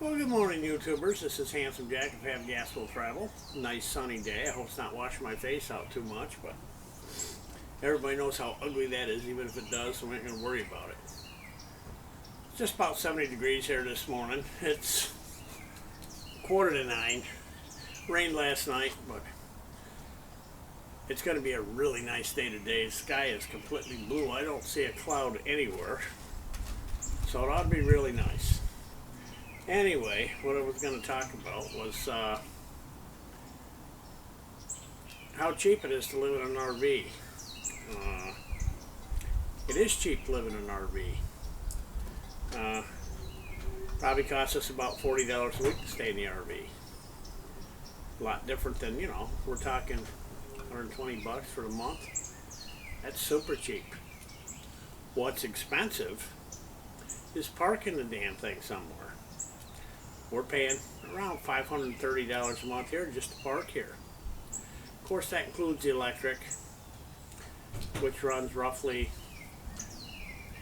Well, good morning, YouTubers. This is Handsome Jack of Have Gas Will Travel. Nice sunny day. I hope it's not washing my face out too much, but everybody knows how ugly that is, even if it does, so we ain't going to worry about it. It's just about 70 degrees here this morning. It's 8:45. Rained last night, but it's going to be a really nice day today. The sky is completely blue. I don't see a cloud anywhere, so it ought to be really nice. Anyway, what I was going to talk about was how cheap it is to live in an RV. It is cheap to live in an RV. Probably costs us about $40 a week to stay in the RV. A lot different than, we're talking 120 bucks for a month. That's super cheap. What's expensive is parking the damn thing somewhere. We're paying around $530 a month here just to park here. Of course, that includes the electric, which runs roughly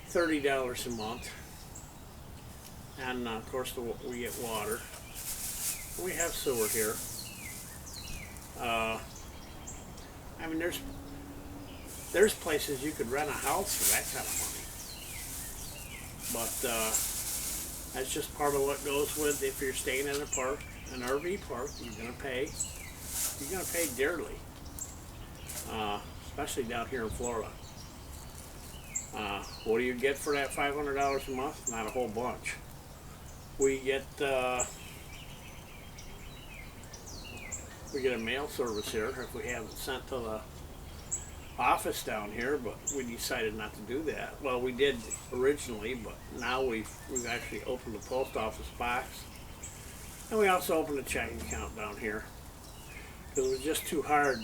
$30 a month. And of course, we get water. We have sewer here. I mean, there's places you could rent a house for that kind of money. But that's just part of what goes with if you're staying in a park, an RV park. You're gonna pay dearly, especially down here in Florida. What do you get for that $500 a month? Not a whole bunch. We get a mail service here if we have it sent to the office down here, but we decided not to do that. Well, we did originally, but now we've actually opened the post office box, and we also opened a checking account down here because it was just too hard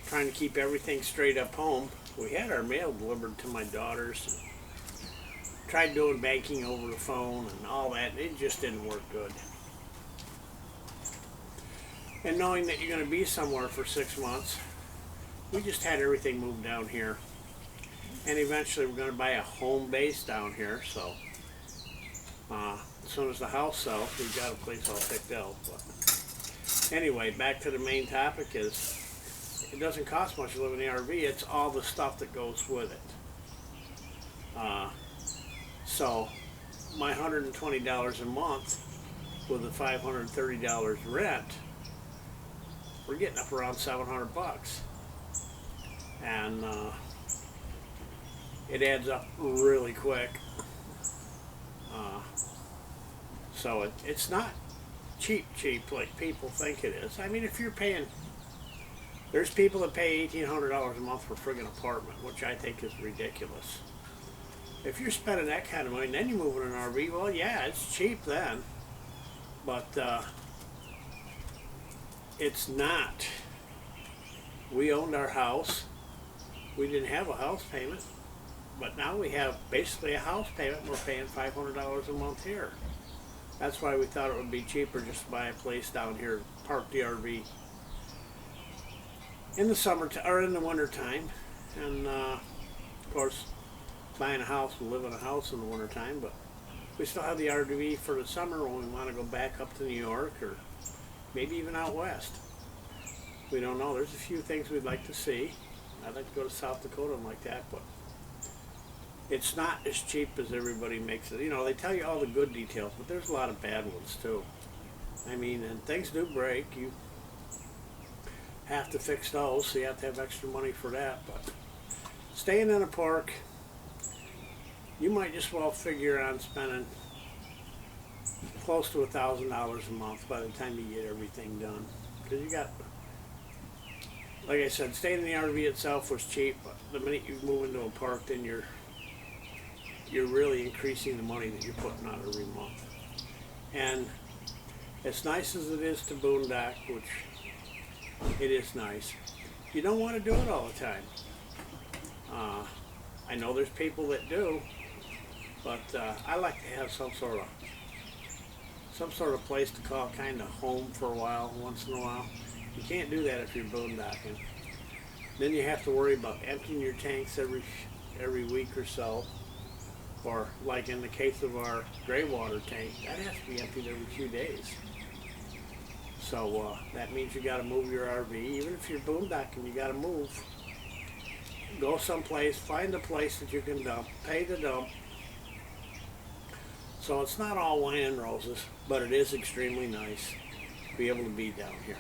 trying to keep everything straight up home. We had our mail delivered to my daughters and tried doing banking over the phone and all that. It just didn't work good. And knowing that you're going to be somewhere for 6 months, we just had everything moved down here, and eventually we're going to buy a home base down here. So as soon as the house sells, we've got a place all picked out. But anyway, back to the main topic is it doesn't cost much to live in the RV. It's all the stuff that goes with it. So my $120 a month with a $530 rent, we're getting up around 700 bucks. And it adds up really quick. So it's not cheap like people think it is. I mean, if you're paying, there's people that pay $1,800 a month for a friggin' apartment, which I think is ridiculous. If you're spending that kind of money and then you move in an RV, well, yeah, it's cheap then, but it's not. We owned our house. We didn't have a house payment, but now we have basically a house payment. We're paying $500 a month here. That's why we thought it would be cheaper just to buy a place down here, park the RV in the summer or in the winter time, and of course buying a house and live in a house in the winter time. But we still have the RV for the summer when we want to go back up to New York or maybe even out west. We don't know. There's a few things we'd like to see. I'd like to go to South Dakota and like that, but it's not as cheap as everybody makes it. They tell you all the good details, but there's a lot of bad ones too. I mean, and things do break. You have to fix those, so you have to have extra money for that. But staying in a park, you might just well figure on spending close to $1,000 a month by the time you get everything done. Because you got, like I said, staying in the RV itself was cheap, but the minute you move into a park, then you're really increasing the money that you're putting out every month. And as nice as it is to boondock, which it is nice, you don't want to do it all the time. I know there's people that do, but I like to have some sort of place to call kind of home for a while, once in a while. You can't do that if you're boondocking. Then you have to worry about emptying your tanks every week or so. Or like in the case of our gray water tank, that has to be emptied every few days. So that means you got to move your RV. Even if you're boondocking, you got to move. Go someplace, find a place that you can dump, pay to dump. So it's not all wine and roses, but it is extremely nice to be able to be down here.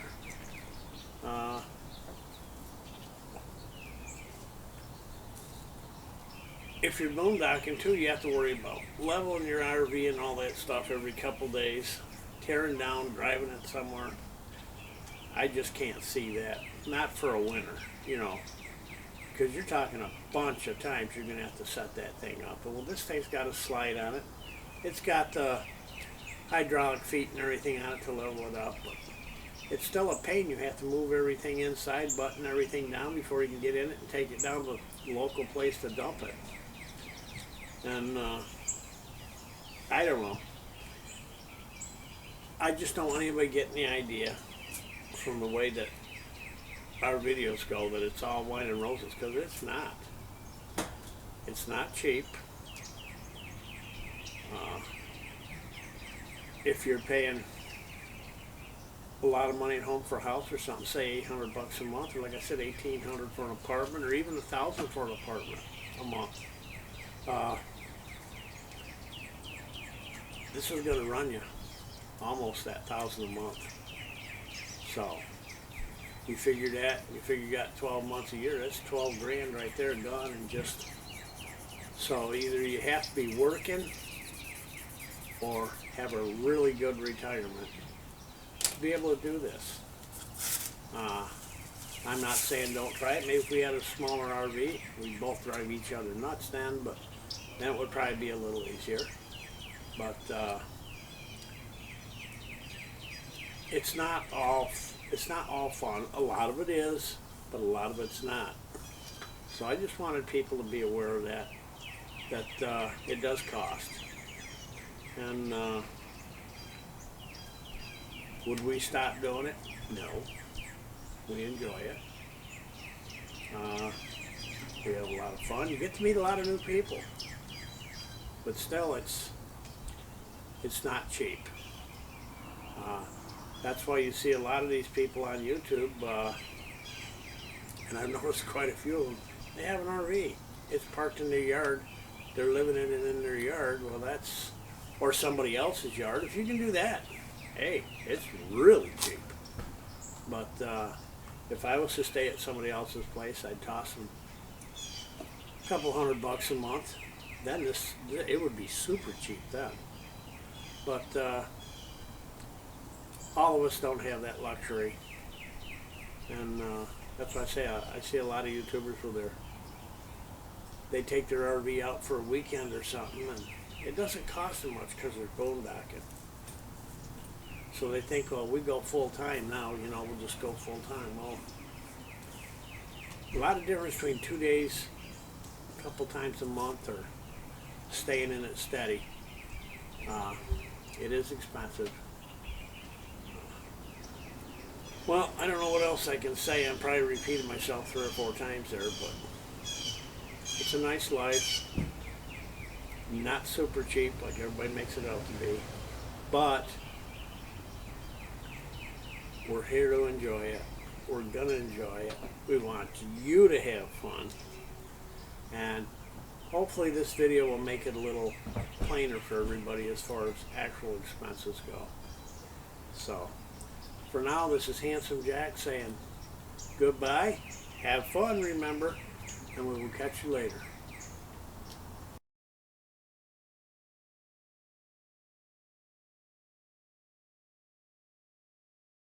If you're boondocking too, you have to worry about leveling your RV and all that stuff every couple days, tearing down, driving it somewhere. I just can't see that. Not for a winter, you know, because you're talking a bunch of times you're going to have to set that thing up. But well, this thing's got a slide on it. It's got hydraulic feet and everything on it to level it up. But it's still a pain. You have to move everything inside, button everything down before you can get in it and take it down to the local place to dump it. And I don't know. I just don't want anybody getting the idea from the way that our videos go that it's all wine and roses, because it's not. It's not cheap. If you're paying a lot of money at home for a house or something, say $800 a month, or like I said, $1,800 for an apartment, or even $1,000 for an apartment a month. This is going to run you almost that $1,000 a month. So you figure that, you figure you got 12 months a year, that's 12 grand right there gone. And just so either you have to be working or have a really good retirement to be able to do this. I'm not saying don't try it. Maybe if we had a smaller RV, we'd both drive each other nuts then, but then it would probably be a little easier. But it's not all fun. A lot of it is, but a lot of it's not. So I just wanted people to be aware of that it does cost. And would we stop doing it? No. We enjoy it. We have a lot of fun. You get to meet a lot of new people. But still, it's not cheap. That's why you see a lot of these people on YouTube, and I've noticed quite a few of them, they have an RV. It's parked in their yard. They're living in it in their yard. Well, that's, or somebody else's yard. If you can do that, hey, it's really cheap. But if I was to stay at somebody else's place, I'd toss them a couple $100 a month. Then it would be super cheap then. But all of us don't have that luxury, and that's why I say I see a lot of YouTubers where they take their RV out for a weekend or something, and it doesn't cost them much because they're boondocking. So they think, well, we go full time now, you know, we'll just go full time. Well, a lot of difference between 2 days, a couple times a month, or staying in it steady. It is expensive. Well, I don't know what else I can say. I'm probably repeating myself 3 or 4 times there, but it's a nice life. Not super cheap like everybody makes it out to be, but we're here to enjoy it. We're gonna enjoy it. We want you to have fun, and hopefully this video will make it a little plainer for everybody as far as actual expenses go. So for now, this is Handsome Jack saying goodbye. Have fun, remember, and we will catch you later.